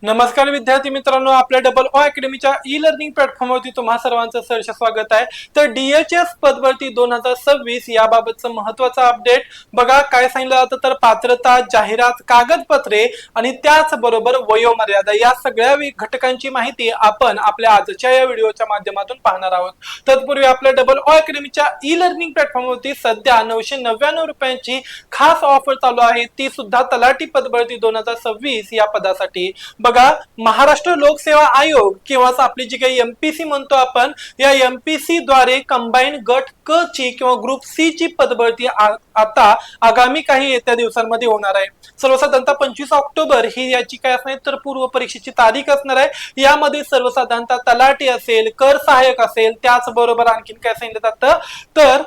नमस्कार विद्यार्थी मित्रांनो, आपल्या डबल ओ अकॅडमीच्या ई लर्निंग प्लॅटफॉर्मवरती तुम्हा सर्वांचं सहर्ष स्वागत आहे। तर DHS पदभरती 2026 याबाबतचं महत्त्वाचं अपडेट बघा काय सांगितलं जातं तर पात्रता, जाहिरात, कागदपत्रे आणि त्याचबरोबर वयोमर्यादा या सगळ्या घटकांची माहिती आपण आपल्या आजच्या या व्हिडिओच्या माध्यमातून पाहणार आहोत। तत्पूर्वी आपल्या डबल ओ अकॅडमीच्या ई लर्निंग प्लॅटफॉर्मवरती सध्या 999 रुपयांची खास ऑफर चालू आहे, ती सुद्धा तलाठी पदभरती 2026 या पदासाठी। बघा, महाराष्ट्र लोकसेवा आयोग किंवा आपली जी काही एमपीसी म्हणतो आपण, या एमपीसी द्वारे कंबाईन गट क ची किंवा ग्रुप सी ची पदभरती आता आगामी काही येत्या दिवसांमध्ये होणार आहे। सर्वसाधारणतः 25 ऑक्टोबर ही याची काय असणार तर पूर्व परीक्षेची तारीख असणार आहे। यामध्ये सर्वसाधारणतः तलाठी असेल, कर सहाय्यक असेल, त्याचबरोबर आणखीन काय सांगितलं जातं तर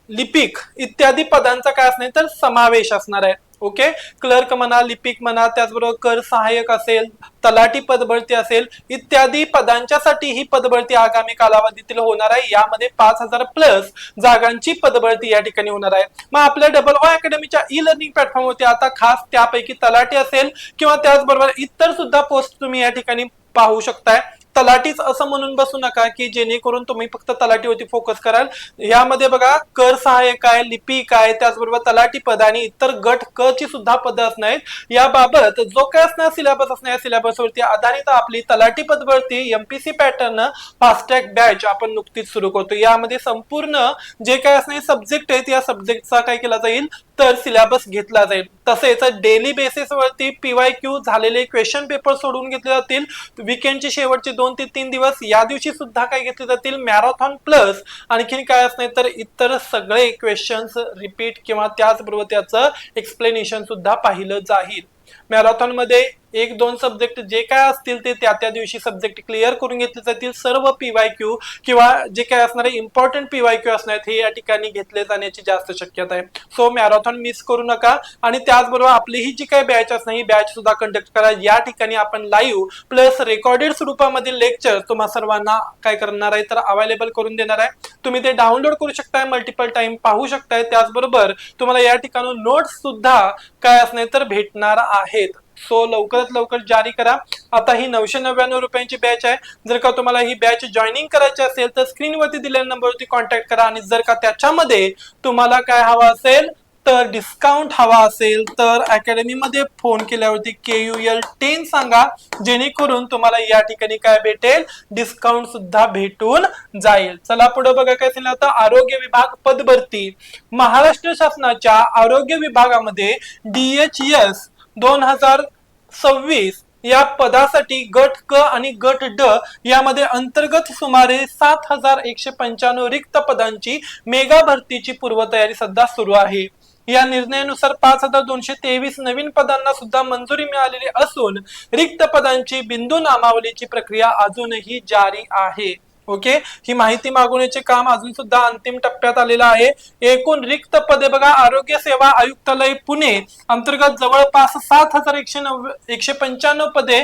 लिपिक इत्यादी पदांचा काय असणार तर समावेश असणार आहे। ओके, क्लर्क म्हणा, लिपिक म्हणा, त्याचबरोबर कर सहाय्यक असेल, तलाठी पदभरती असेल, इत्यादी पदांच्यासाठी ही पदभरती आगामी कालावधीतील होणार आहे। यामध्ये 5000 प्लस जागांची पदभरती या ठिकाणी होणार आहे। मग आपल्या डबल ओ अकॅडमीच्या ई लर्निंग प्लॅटफॉर्मवरती आता खास त्यापैकी तलाठी असेल किंवा त्याचबरोबर इतर सुद्धा पोस्ट तुम्ही या ठिकाणी पाहू शकताय। तलाठीच असं म्हणून बसू नका की जेणेकरून तुम्ही फक्त तलाठीवरती फोकस कराल। यामध्ये बघा, कर सहाय्यक आहे, लिपिक आहे, त्याचबरोबर तलाठी पद आणि इतर गट क ची सुद्धा पद असणार आहेत। याबाबत जो काय असणार सिलेबस असणार, या सिलेबसवरती आधारित आपली तलाठी पदभरती MPC pattern fast track batch आपण नुकतीच सुरू करतो। यामध्ये संपूर्ण जे काय असणार सब्जेक्ट आहेत या सब्जेक्टचा काय केला जाईल तर सिलेबस घेतला जाईल। तसेच डेली बेसिस वरती पीवायक्यू झालेले क्वेश्चन पेपर सोडवून घेतले जातील। वीकेंडचे शेवटचे 2 ते 3 दिवस या दिवशी सुद्धा काय घेतले जातील मॅरेथॉन प्लस आणखीन काय असणार तर इतर सगळे क्वेश्चन्स रिपीट किंवा त्याचबरोबर त्याचं एक्सप्लेनेशन सुद्धा पाहिलं जाईल। मॅरेथॉन मध्ये 1-2 सब्जेक्ट जे काय असतील ते त्या दिवशी सब्जेक्ट क्लिअर करून घेतले जातील। सर्व पीवायक्यू किंवा जे काय असणारे इम्पॉर्टंट पीवायक्यू असणार हे या ठिकाणी घेतले जाण्याची जास्त शक्यता आहे। सो मॅरेथॉन मिस करू नका आणि त्याचबरोबर आपली ही जी काही बॅच असणार ही बॅच सुद्धा कंडक्ट करा। या ठिकाणी आपण लाईव्ह प्लस रेकॉर्डेड स्वरूपामधील लेक्चर तुम्हा सर्वांना काय करणार आहे तर अवेलेबल करून देणार आहे। तुम्ही ते डाउनलोड करू शकताय, मल्टिपल टाइम पाहू शकताय, त्याचबरोबर तुम्हाला या ठिकाणी नोट्स सुद्धा काय असणार तर भेटणार आहेत। सो लवकरात लवकर जारी करा। आता ही 999 रुपयांची बॅच आहे। जर का तुम्हाला ही बॅच जॉईनिंग करायची असेल तर स्क्रीनवरती दिलेल्या नंबरवरती कॉन्टॅक्ट करा आणि जर का त्याच्यामध्ये तुम्हाला काय हवं असेल तर डिस्काउंट हवा असेल तर अकॅडमी मध्ये फोन केल्यावरती KUL 10 सांगा, जेणेकरून तुम्हाला या ठिकाणी काय भेटेल डिस्काउंट सुद्धा भेटून जाईल। चला पुढे बघा काय सांगितलं आता आरोग्य विभाग पदभरती। महाराष्ट्र शासनाच्या आरोग्य विभागामध्ये DHS 2026 या पदासाठी गट क आणि गट ड यामध्ये अंतर्गत सुमारे 7195 रिक्त पदांची मेगा भरतीची पूर्वतयारी सध्या सुरू आहे। या निर्णयानुसार 5223 नवीन पदांना सुद्धा मंजुरी मिळालेली असून रिक्त पदांची बिंदू नामावलीची प्रक्रिया अजूनही जारी आहे। ओके, ही माहिती मागवण्याचे काम अजून सुद्धा अंतिम टप्प्यात आलेलं आहे। एकूण रिक्त पदे बघा, आरोग्य सेवा आयुक्तालय पुणे अंतर्गत जवळपास 7195 पदे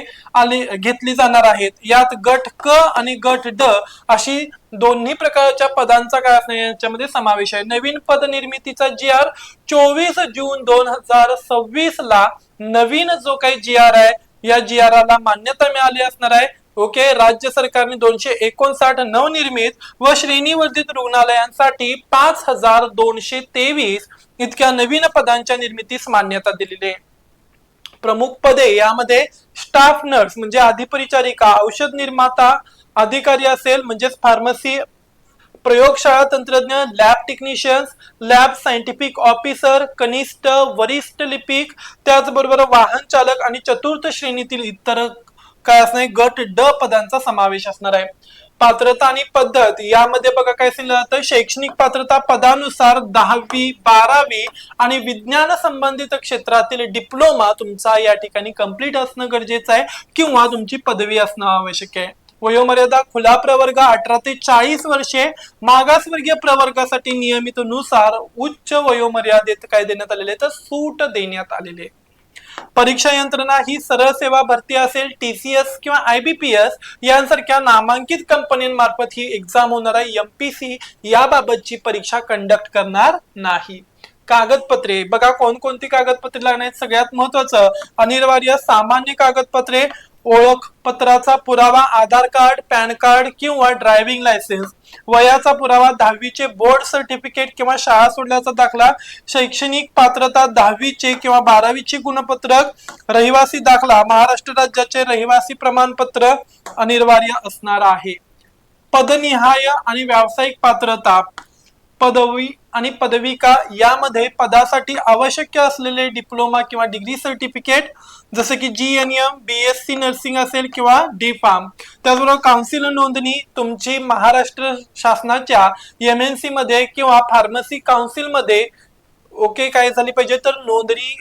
घेतली जाणार आहेत। यात गट क आणि गट ड अशी दोन्ही प्रकारच्या पदांचा काय असणार याच्यामध्ये समावेश आहे। नवीन पद निर्मितीचा GR 24 जून 2026 ला नवीन जो काही GR आहे या GR ला मान्यता मिळाली असणार आहे। ओके, राज्य सरकारने 259 नवनिर्मित व श्रेणीवर्धित रुग्णालयांसाठी 5223 इतक्या नवीन पदांच्या निर्मितीस मान्यता दिलेली आहे। प्रमुख पदे यामध्ये स्टाफ नर्स म्हणजे अधिपरिचारिका, औषध निर्माता अधिकारी असेल म्हणजेच फार्मसी, प्रयोगशाळा तंत्रज्ञ, lab technicians, lab scientific officer, कनिष्ठ, वरिष्ठ लिपिक, त्याचबरोबर वाहन चालक आणि चतुर्थ श्रेणीतील इतर काय असणार गट ड पदांचा समावेश असणार आहे। पात्रता आणि पद्धत यामध्ये बघा काय सांगितलं जातं, शैक्षणिक पात्रता पदानुसार 10वी 12वी आणि विज्ञान संबंधित क्षेत्रातील डिप्लोमा तुमचा या ठिकाणी कंप्लीट असणं गरजेचं आहे किंवा तुमची पदवी असणं आवश्यक आहे। वयोमर्यादा खुला प्रवर्ग 18 ते 40 वर्षे, मागासवर्गीय प्रवर्गासाठी नियमितनुसार उच्च वयोमर्यादेत काय देण्यात आलेले तर सूट देण्यात आलेले। परीक्षा यंत्रणा ही सरळ सेवा भरती असेल, TCS किंवा IBPS यांसारख्या नामांकित कंपन्यांमार्फत ही एक्झाम होणार आहे। MPC याबाबतची परीक्षा कंडक्ट करणार नाही। कागदपत्रे बघा कोणकोणती कागदपत्रे लागणार आहेत. सगळ्यात महत्वाचं अनिवार्य सामान्य कागदपत्रे, ओळखपत्राचा पुरावा, आधार कार्ड, पॅन कार्ड किंवा ड्रायव्हिंग लायसन्स, वयाचा पुरावा, 10वीचे बोर्ड सर्टिफिकेट किंवा शाळा सोडल्याचा दाखला, शैक्षणिक पात्रता 10वीचे किंवा 12वीचे गुणपत्रक, रहिवासी दाखला, महाराष्ट्र राज्याचे रहिवासी प्रमाणपत्र अनिवार्य असणार आहे. पदनिहाय आणि व्यावसायिक पात्रता, पदवी आणि पदविका यामध्ये पदासाठी आवश्यक असलेले डिप्लोमा किंवा डिग्री सर्टिफिकेट जसे की GNM, BSc नर्सिंग असेल किंवा D फार्म. त्याचबरोबर काउन्सिल नोंदणी तुमची महाराष्ट्र शासनाच्या MNC मध्ये किंवा फार्मसी काउन्सिल मध्ये ओके काय झाली पाहिजे तर नोंदणी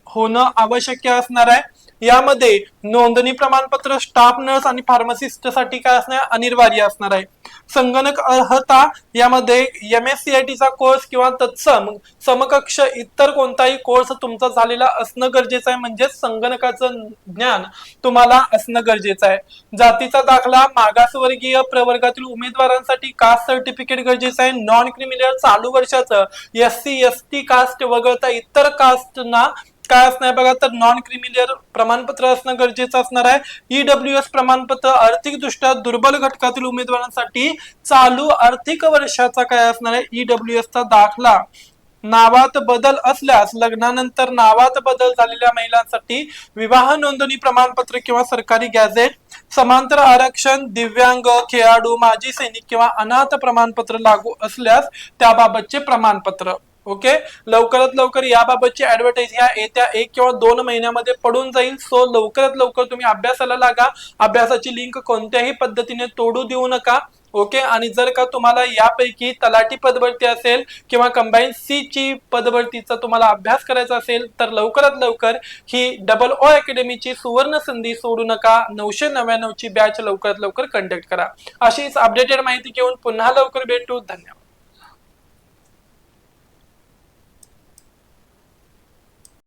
होणं आवश्यक असणार आहे. यामध्ये नोंदणी प्रमाणपत्र स्टाफ नर्स आणि फार्मासिस्ट साठी काय असणार अनिवार्य असणार आहे. संगणक अर्हता यामध्ये MSCIT चा कोर्स किंवा तत्सम समकक्ष इतर कोणताही कोर्स तुमचा झालेला असणं गरजेचं आहे, म्हणजे संगणकाचं ज्ञान तुम्हाला असणं गरजेचं आहे. जातीचा दाखला, मागासवर्गीय प्रवर्गातील उमेदवारांसाठी कास्ट सर्टिफिकेट गरजेचं आहे. नॉन क्रिमिनल चालू वर्षाचं SC ST कास्ट वगळता इतर कास्टना काय असणार बघा तर नॉन क्रिमिनल प्रमाणपत्र असणं गरजेचं असणार आहे. EWS प्रमाणपत्र आर्थिक दृष्ट्या दुर्बल घटकातील उमेदवारांसाठी चालू आर्थिक वर्षाचा काय असणार आहे EWS चा दाखला. नावात बदल असल्यास लग्नानंतर नावात बदल झालेल्या महिलांसाठी विवाह नोंदणी प्रमाणपत्र किंवा सरकारी गॅझेट, समांतर आरक्षण, दिव्यांग, खेळाडू, माजी सैनिक किंवा अनाथ प्रमाणपत्र लागू असल्यास त्याबाबतचे प्रमाणपत्र. ओके लवकरात लवकर याबाबतची ऍडव्हर्टाईज ह्या येत्या 1 किंवा 2 महिन्यामध्ये पडून जाईल. सो लवकरात लवकर तुम्ही अभ्यासाला लागा. अभ्यासाची लिंक कोणत्याही पद्धतीने तोडू देऊ नका. ओके आणि जर का तुम्हाला यापैकी तलाठी पदभरती असेल किंवा कंबाईन C ची पदभरतीचा तुम्हाला अभ्यास करायचा असेल तर लवकरात लवकर ही OO अकॅडमीची सुवर्ण संधी सोडू नका. 999 ची बॅच लवकरात लवकर कंडक्ट करा. अशीच अपडेटेड माहिती घेऊन पुन्हा लवकर भेटू. धन्यवाद.